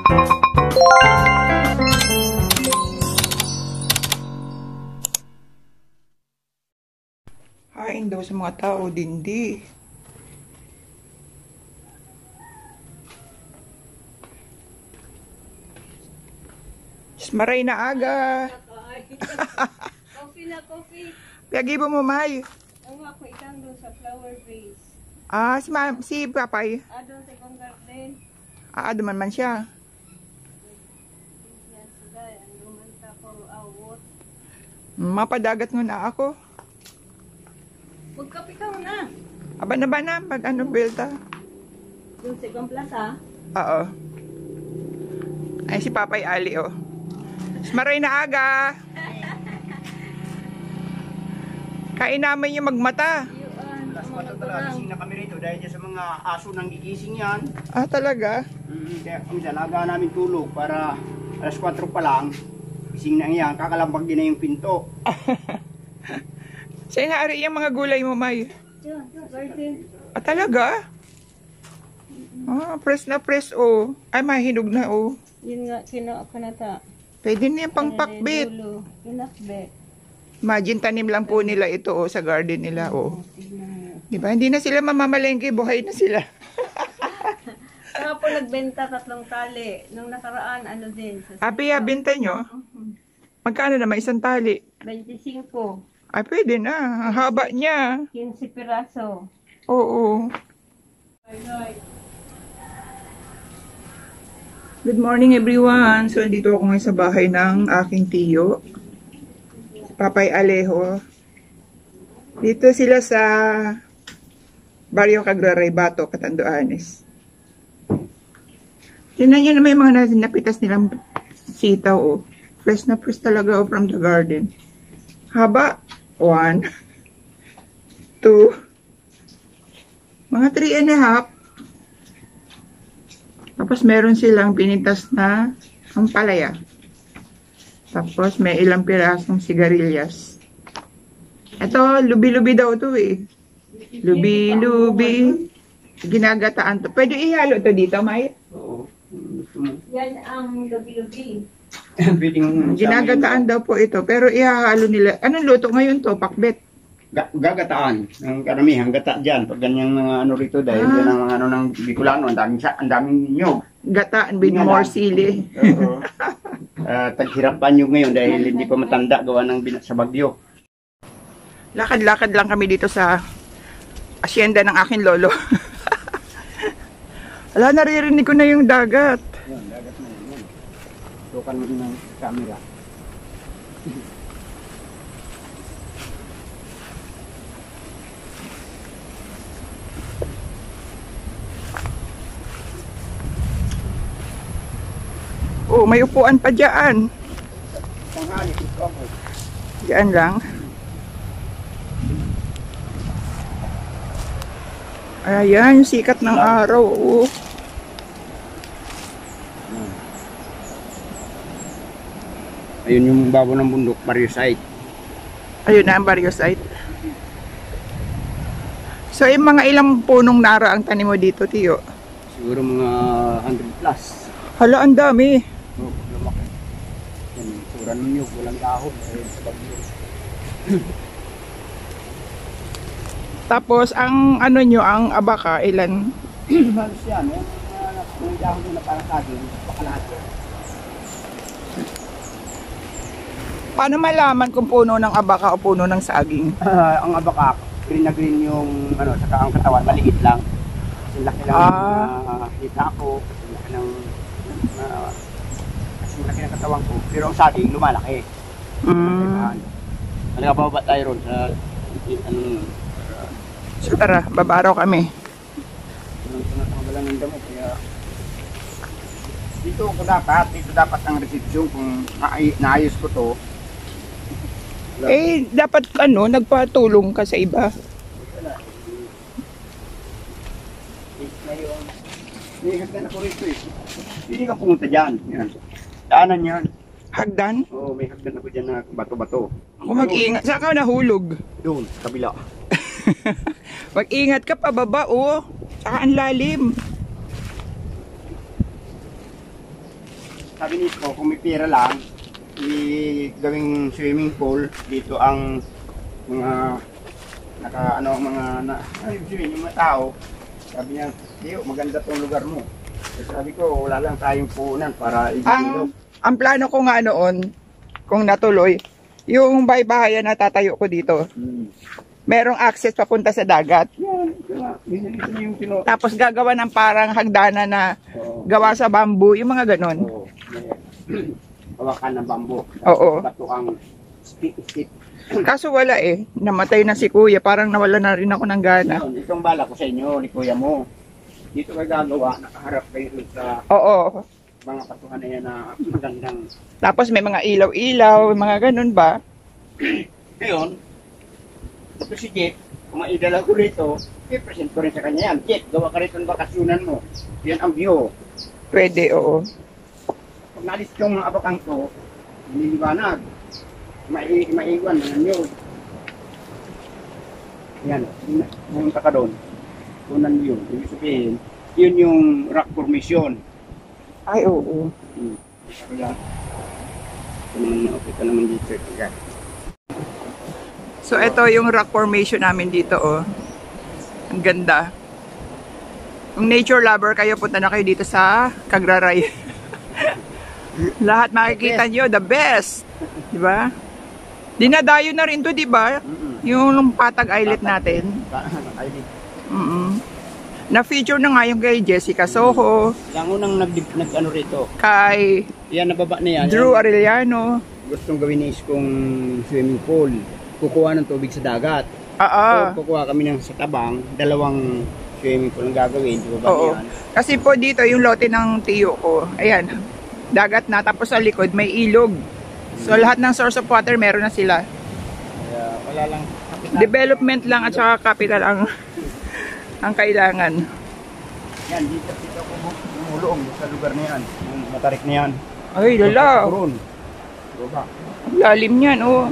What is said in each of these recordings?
Hain daw sa mga tao, dindi. Maray na aga. Coffee na coffee. Piagi mo may. Ang ako itang doon sa flower vase. Ah, si Papay. Doon sa ikong garden. Duman man siya. Yan sila. Ang lumanta ko awot. Mapadagat nga na ako. Magkapi ka na. Aba na ba na? Pag ano, Belta? Doon sa ikong plaza. Oo. Ay, si Papay Ali, oh. Maray na aga. Kain namin yung magmata. Alas 4 talaga, gising na kami rito dahil sa mga aso nang gigising yan. Talaga? Kaya minsan, aga namin tulog para alas 4 pa lang, gising na yan, kakalambag din na yung pinto. Sa'yo na ari yung mga gulay mo, May? Diyan, garden. Talaga? Press na press, oh. Ay, mahinog na, oh. Yun nga, kinuha ko na ta. Pwede na yung pangpakbit. Pinakbit. Imagine, tanim lang po nila ito, oh, sa garden nila, oh. Tignan mo. Diba? Hindi na sila mamamalengke, buhay na sila. Saka po nagbenta 3 tali. Nung nakaraan, ano din. Happy, binta nyo? Magkano naman isang tali? 25. Ay, pwede na. Ang haba niya. 15 piraso. Oo. Good morning, everyone. So, dito ako ngayon sa bahay ng aking tiyo. Papay Alejo. Dito sila sa Barrio Cagraray, Bato, Catanduanes. Tingnan nyo na may mga napitas nilang sitaw, oh. Fresh na fresh talaga, oh, from the garden. Haba. 1, 2, mga 3.5. Tapos meron silang pinitas na ampalaya. Tapos may ilang pirasong sigarilyas. Ito, lubi-lubi daw to eh. Lubi-lubi. Ginagataan to. Pwede ihalo to dito, May? Oo. Yan ang gabi-gabi. Ginagataan daw po ito. Pero ihahalo nila. Anong luto ngayon to? Pakbet? Gagataan. Ang karamihan, gata dyan. Pag ganyang mga ano rito, dahil yan ang mga ano ng Bicolano, ang daming nyog. Gataan with more sili. Oo. Taghirapan nyog ngayon dahil hindi pa matanda gawa ng sa bagyo. Lakad-lakad lang kami dito sa asyenda ng aking lolo. Wala, naririnig ko na yung dagat. Yan, dagat na yan. Tukan mo ng camera. Oh, may upuan pa dyan. Tanghali, ito ako. Diyan lang. Ayan, yung sikat ng araw. Oh. Ayun yung babo ng bundok, Barrio Site. Ayun na ang Barrio Site. So, yung mga ilang punong nara ang tanim mo dito, Tiyo? Siguro mga 100 plus. Hala, ang dami. Oh, lumaki. Yan, sura ng nyug, walang dahon. Ayun sa bagyo. Tapos, ang ano nyo, ang abaka, ilan? Halos yan, yung dahon na para sa akin, baka lahat yan. Paano malaman kung puno ng abaka o puno ng saging? Ang abaka, green na green yung ano, saka ang katawan, maliit lang. Kasi laki lang hita ko, kasi laki ng laki ng katawan ko. Pero ang saging, lumalaki. Nagkababa tayo ron sa So tara, babaraw kami. Tunang-tunang ng damo, kaya dito dapat ang resepsyon kung naayos ko to. Eh, dapat ano, nagpatulong ka sa iba. May hagdan ako rito eh. Hindi ka pumunta dyan. Yan. Daanan yan. Hagdan? Oo, may hagdan ako dyan na bato-bato. Ako mag-ingat. Saan ka nahulog? Doon, sa kabila. Mag-ingat ka pababa, oh. Saka ang lalim. sabi nito, kung may pera lang, gawing swimming pool, dito ang mga yung mga tao, sabi niya, Tiyo, maganda tong lugar mo. Sabi ko, wala lang tayong puunan para Ang plano ko nga noon, kung natuloy, yung bahay-bahayan na tatayo ko dito, merong access papunta sa dagat. Tapos gagawa ng parang hagdanan na gawa sa bamboo, yung mga ganon. Hawakan ng bamboo. Oo. Bato ang stick. Kaso wala eh. Namatay na si kuya. Parang nawala na rin ako ng gana. Itong bala ko sa inyo, ni kuya mo. Dito ka gagawa, nakaharap kayo sa Oo. mga patuhan na yan na magandang. Tapos may mga ilaw-ilaw, mga ganun ba? Ngayon, ito si Jeff, kung maidala ko rito, i-present ko rin sa kanya yan. Jeff, gawa ka rito ng bakasyonan mo. Yan ang view. Pwede, oo. Pag nalis yung mga abakang to, nililiwanag. Maiwan na nyo. Yan, pumunta ka doon. Tunan yun. Ibig sabihin, yun yung rock formation. Ay, oo. Kaya, okay ka naman dito. Kaya. So, ito yung rock formation namin dito, oh. Ang ganda. Kung nature lover kayo, punta na kayo dito sa Cagraray. Lahat makikita nyo, the best. Diba? Dinadayo na rin to, diba? Yung Patag Islet natin. Na-feature na nga yung kay Jessica Soho. Yung unang nag-ano rito. Kay Yan, nababa na yan. Drew Arellano. Gustong gawin ni Iskong swimming pool. Kukuha ng tubig sa dagat. So, kukuha kami ng sa tabang. Dalawang swimming pool ang gagawin. Oo. Kasi po dito yung lote ng tiyo ko. Ayan. Dagat na. Tapos sa likod may ilog. So lahat ng source of water meron na sila. Kaya wala lang. Development lang at saka capital ang kailangan. Yan, dito ako bumulong sa lugar na yan. Yung matarik na yan. Ay, lala. Diba? Ang lalim niyan, oh.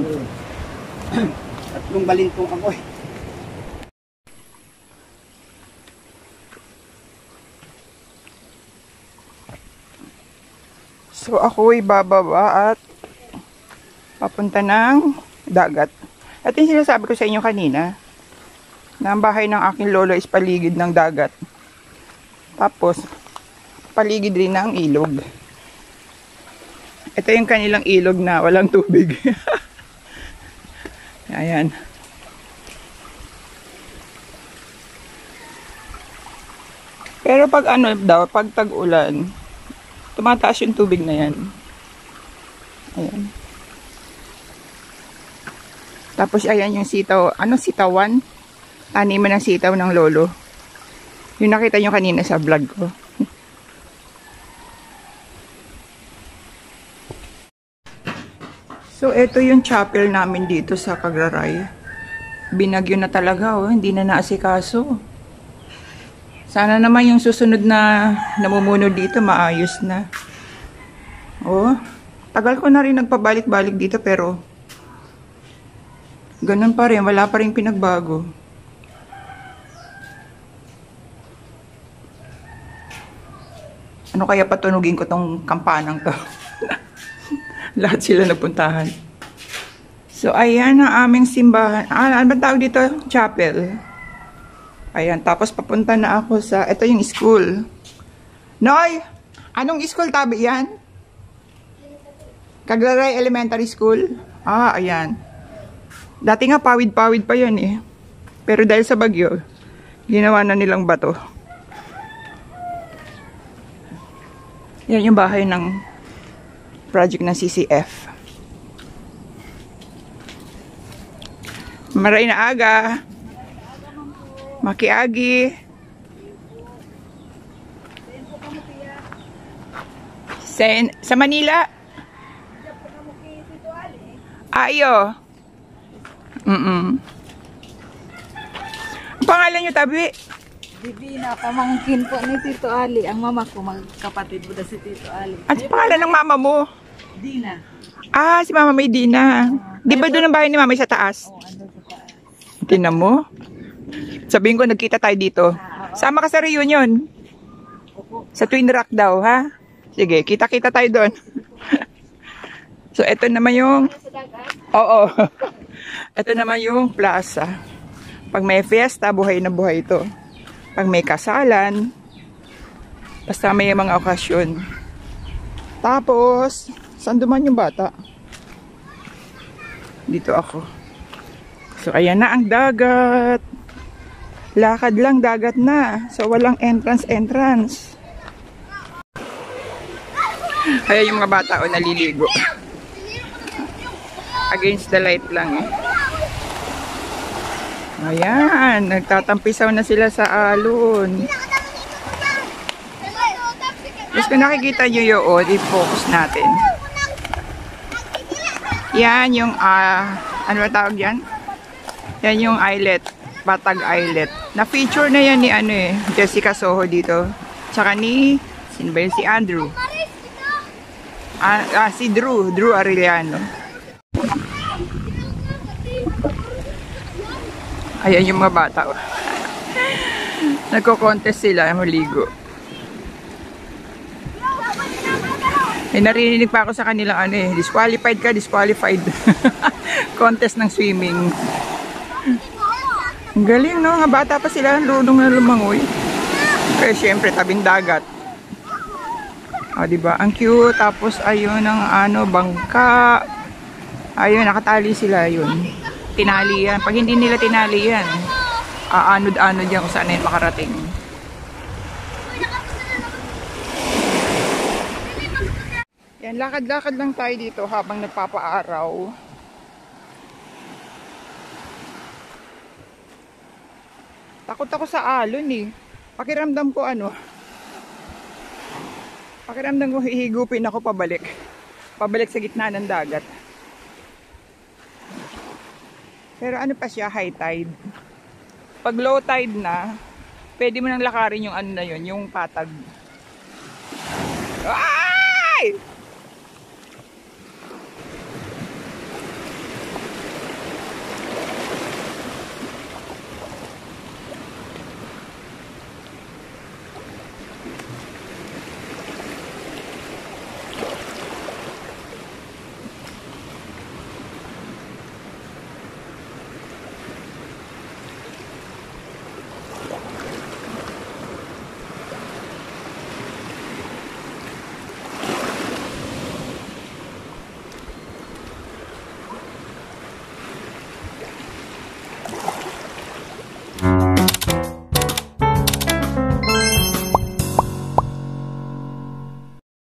At yung balintong ako eh. So ako'y bababa at papunta ng dagat. At yung sinasabi ko sa inyo kanina, na ang bahay ng aking lolo is paligid ng dagat. Tapos, paligid rin ng ilog. Ito yung kanilang ilog na walang tubig. Ayan. Pero pag ano daw, pag tag-ulan, tumataas yung tubig na yan. Ayan. Tapos ayan yung sitaw. Ano sitawan? Taniman ng sitaw ng lolo. Yung nakita nyo kanina sa vlog ko. So ito yung chapel namin dito sa Cagraray. Binagyo na talaga, oh. Hindi na naasikaso. Sana naman yung susunod na namumuno dito maayos na. Oh, tagal ko na rin nagpabalik-balik dito pero ganun pa rin, wala pa rin pinagbago. Ano kaya patunugin ko tong kampanang to? Lahat sila napuntahan. So, ayan ang aming simbahan. Ano ba tawag dito? Chapel. Ayan, tapos papunta na ako sa, ito yung school. Noy! Anong school tabi yan? Cagraray Elementary School? Ah, ayan. Dati nga pawid-pawid pa yan eh. Pero dahil sa bagyo, ginawa na nilang bato. Yan yung bahay ng project ng CCF. Maray na aga. Makiagi. Sa Manila. Ayo. Ang pangalan nyo, Tabi? Divina, pamangkin po ni Tito Ali. Ang mama ko, magkapatid mo na si Tito Ali. At pangalan ng mama mo? Dina. Ah, si Mama May Dina. Di ba doon ang bahay ni Mama sa taas? Oo, ano sa taas. Tingnan mo. Sabihin ko, nagkita tayo dito. Sama ka sa reunion. Sa Twin Rock daw, ha? Sige, kita-kita tayo doon. So, ito naman yung... Oo. Ito naman yung plaza. Pag may fiesta, buhay na buhay ito. Pag may kasalan, basta may mga okasyon. Tapos, saan duman yung bata? Dito ako. So, ayan na ang dagat. Lakad lang, dagat na. So, walang entrance. Ayan yung mga bata o naliligo. Against the light lang eh. Ayan, nagtatampisaw na sila sa alon. Tapos kung nakikita nyo yun, i-focus natin. Yan yung, ano ba tawag yan? Yan yung islet, Batag Islet. Na-feature na yan ni Jessica Soho dito. Tsaka ni, sino ba yun? Si Andrew. Si Drew Arellano. Ayan yung mga bata. Nagko-contest sila, maligo. Narinig pa ako sa kanilang disqualified ka, disqualified. Contest ng swimming. Ang galing, no? Mga bata pa sila, lunong na lumangoy. Kaya syempre, tabing dagat. Diba? Ang cute. Tapos, ayun ang bangka. Ayun, nakatali sila, yun. Tinali yan. Pag hindi nila tinali yan, aanod-anod yan kung saan yan makarating. Yan, lakad-lakad lang tayo dito habang nagpapaaraw. Takot ako sa alon eh. Pakiramdam ko Pakiramdam ko hihigupin ako pabalik. Pabalik sa gitna ng dagat. Pero pa siya, high tide. Pag low tide na, pwede mo nang lakarin yung na yun, yung patag.